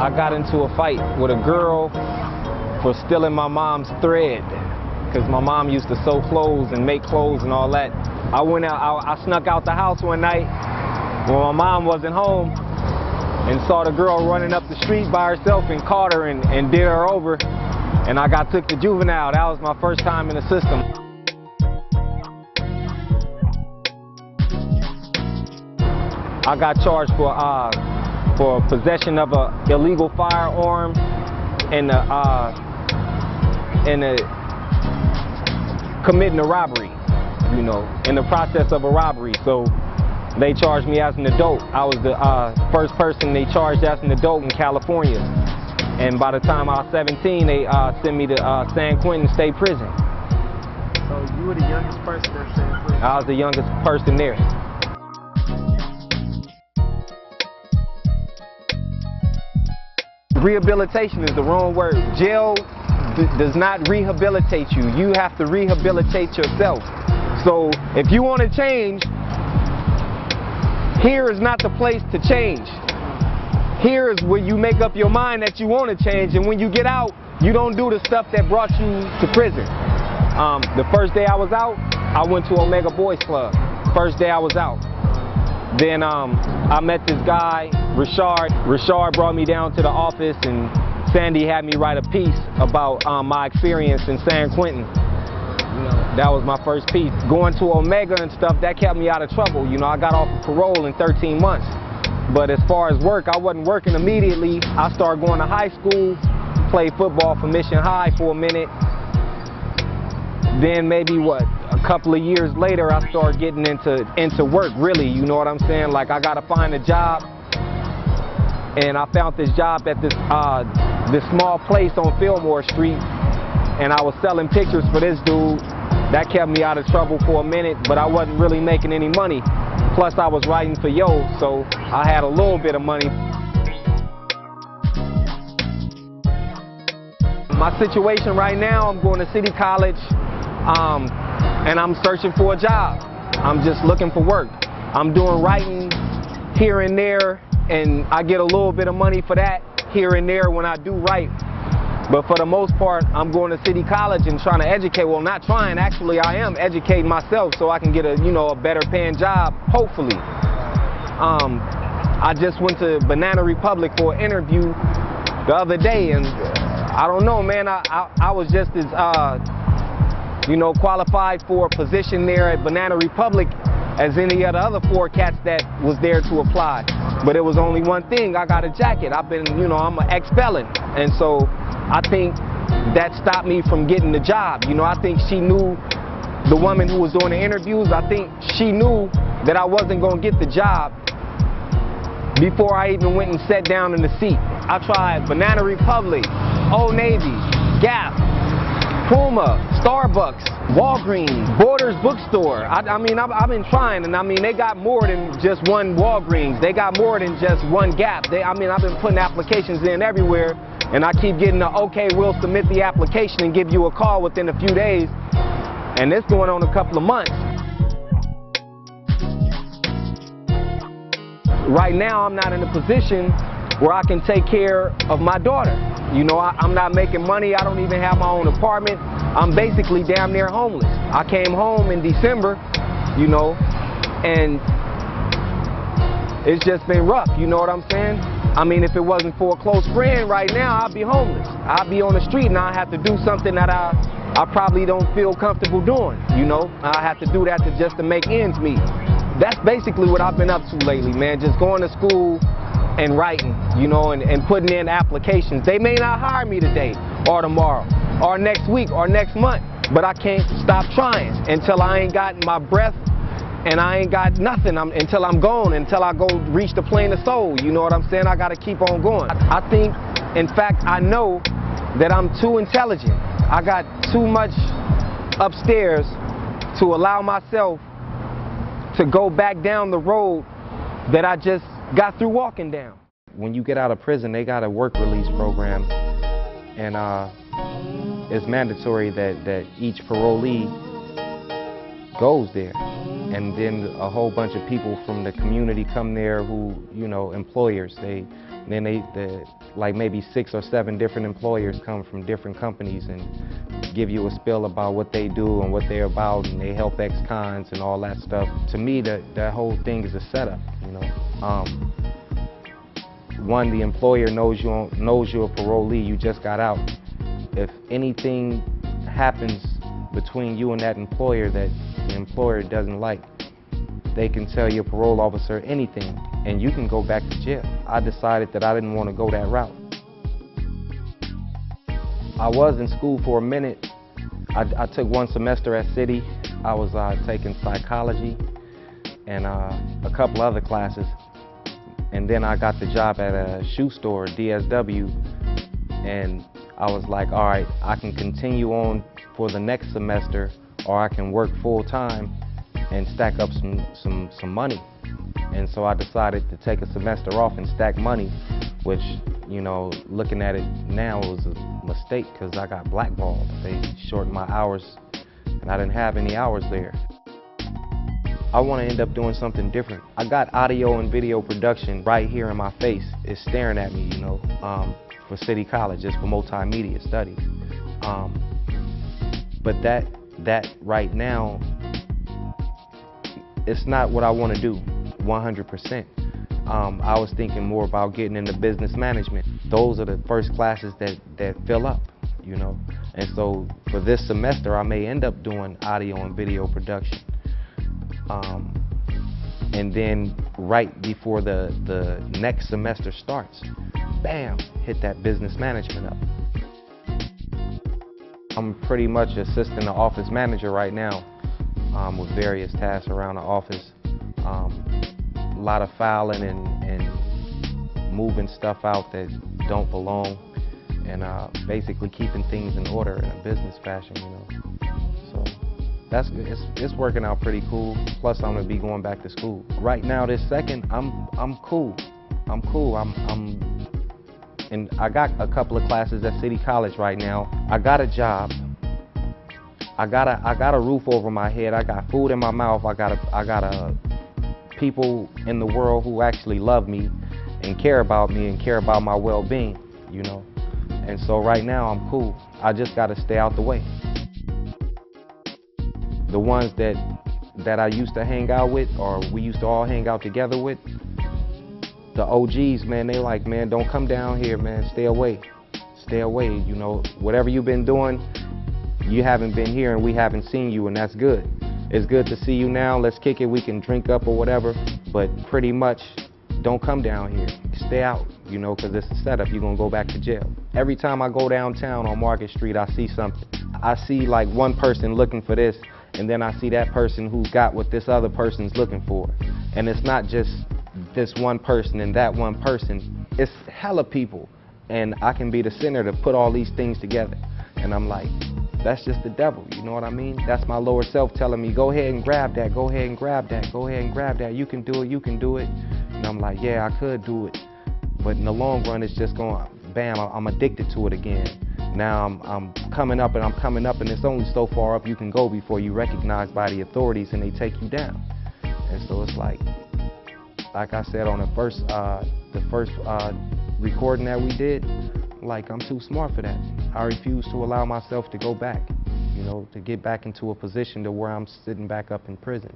I got into a fight with a girl for stealing my mom's thread, because my mom used to sew clothes and make clothes and all that. I went out, I snuck out the house one night when my mom wasn't home and saw the girl running up the street by herself and caught her and did her over. And I got took to Juvenile. That was my first time in the system. I got charged for possession of an illegal firearm and committing a robbery, you know, in the process of a robbery. So they charged me as an adult. I was the first person they charged as an adult in California. And by the time I was 17, they sent me to San Quentin State Prison. So you were the youngest person at San Quentin? I was the youngest person there. Rehabilitation is the wrong word. Jail does not rehabilitate you. You have to rehabilitate yourself. So if you want to change, here is not the place to change. Here is where you make up your mind that you want to change, and when you get out, you don't do the stuff that brought you to prison. The first day I was out, I went to Omega Boys Club. First day I was out. Then I met this guy, Richard. Richard brought me down to the office, and Sandy had me write a piece about my experience in San Quentin. You know, that was my first piece. Going to Omega and stuff, that kept me out of trouble. You know, I got off of parole in 13 months. But as far as work, I wasn't working immediately. I started going to high school, played football for Mission High for a minute. Then maybe a couple of years later, I started getting into work, really, you know what I'm saying? Like, I gotta find a job, and I found this job at this small place on Fillmore Street, and I was selling pictures for this dude. That kept me out of trouble for a minute, but I wasn't really making any money. Plus, I was writing for Yo, so I had a little bit of money. My situation right now, I'm going to City College, and I'm searching for a job. I'm just looking for work. I'm doing writing here and there, and I get a little bit of money for that here and there when I do write. But for the most part, I'm going to City College and trying to educate. Well, not trying, actually I am educating myself so I can get a better paying job, hopefully. I just went to Banana Republic for an interview the other day, and I don't know, man, I was just as, qualified for a position there at Banana Republic as any of the other 4 cats that was there to apply. But it was only one thing, I got a jacket. I'm an ex-felon, and so I think that stopped me from getting the job. You know, I think she knew, the woman who was doing the interviews, I think she knew that I wasn't going to get the job before I even went and sat down in the seat. I tried Banana Republic, Old Navy, Gap, Puma, Starbucks, Walgreens, Borders Bookstore. I've been trying, and they got more than just one Walgreens. They got more than just one Gap. I've been putting applications in everywhere, and I keep getting the, okay, we'll submit the application and give you a call within a few days. And it's going on a couple of months. Right now, I'm not in a position where I can take care of my daughter. You know, I'm not making money. I don't even have my own apartment. I'm basically damn near homeless. I came home in December, and it's just been rough, you know what I'm saying? If it wasn't for a close friend right now, I'd be homeless. I'd be on the street, and I'd have to do something that I probably don't feel comfortable doing, I have to do that just to make ends meet. That's basically what I've been up to lately, man, just going to school and writing, and putting in applications. They may not hire me today or tomorrow or next week or next month, but I can't stop trying until I ain't got my breath and I ain't got nothing, until I'm gone, until I go reach the plane of soul. You know what I'm saying? I got to keep on going. I think, in fact, I know that I'm too intelligent. I got too much upstairs to allow myself to go back down the road that I just got through walking down. When you get out of prison, they got a work release program, and it's mandatory that each parolee goes there. and then a whole bunch of people from the community come there who, employers. Like maybe 6 or 7 different employers come from different companies and give you a spiel about what they do and what they're about, and they help ex-cons and all that stuff. To me, that whole thing is a setup, One, the employer knows you're a parolee, you just got out. If anything happens between you and that employer that the employer doesn't like, they can tell your parole officer anything, and you can go back to jail. I decided that I didn't want to go that route. I was in school for a minute. I took 1 semester at City. I was taking psychology and a couple other classes. And then I got the job at a shoe store, DSW, and I was like, all right, I can continue on for the next semester, or I can work full time and stack up some money. And so I decided to take a semester off and stack money, which, looking at it now, it was a mistake because I got blackballed. They shortened my hours and I didn't have any hours there. I want to end up doing something different. I got audio and video production right here in my face. It's staring at me, for City College, just for multimedia studies. But that right now, it's not what I want to do, 100%. I was thinking more about getting into business management. Those are the first classes that fill up, And so for this semester, I may end up doing audio and video production. And then right before the next semester starts, bam, hit that business management up. I'm pretty much assisting the office manager right now with various tasks around the office. A lot of filing and moving stuff out that don't belong, and basically keeping things in order in a business fashion, So it's working out pretty cool. Plus, I'm gonna be going back to school. Right now, this second, I'm cool. I'm cool. And I got a couple of classes at City College right now. I got a job. I got a roof over my head. I got food in my mouth. I got people in the world who actually love me and care about me and care about my well-being, And so right now, I'm cool. I just gotta stay out the way. The ones that I used to hang out with, or we used to all hang out together with, the OGs, man, they like, man, don't come down here, man, stay away. Stay away, whatever you've been doing, you haven't been here and we haven't seen you, and that's good. It's good to see you now, let's kick it, we can drink up or whatever, but pretty much don't come down here. Stay out, because it's a setup, you're gonna go back to jail. Every time I go downtown on Market Street, I see something. I see like one person looking for this, and then I see that person who got what this other person's looking for. And it's not just this one person and that one person, it's hella people. And I can be the center to put all these things together. And I'm like, that's just the devil, you know what I mean? That's my lower self telling me, go ahead and grab that, go ahead and grab that, go ahead and grab that, you can do it, you can do it. And I'm like, yeah, I could do it. But in the long run, it's just going, bam, I'm addicted to it again. Now I'm coming up and I'm coming up, and it's only so far up you can go before you're recognized by the authorities and they take you down. And so it's like I said on the first recording that we did, like, I'm too smart for that. I refuse to allow myself to go back, to get back into a position to where I'm sitting back up in prison.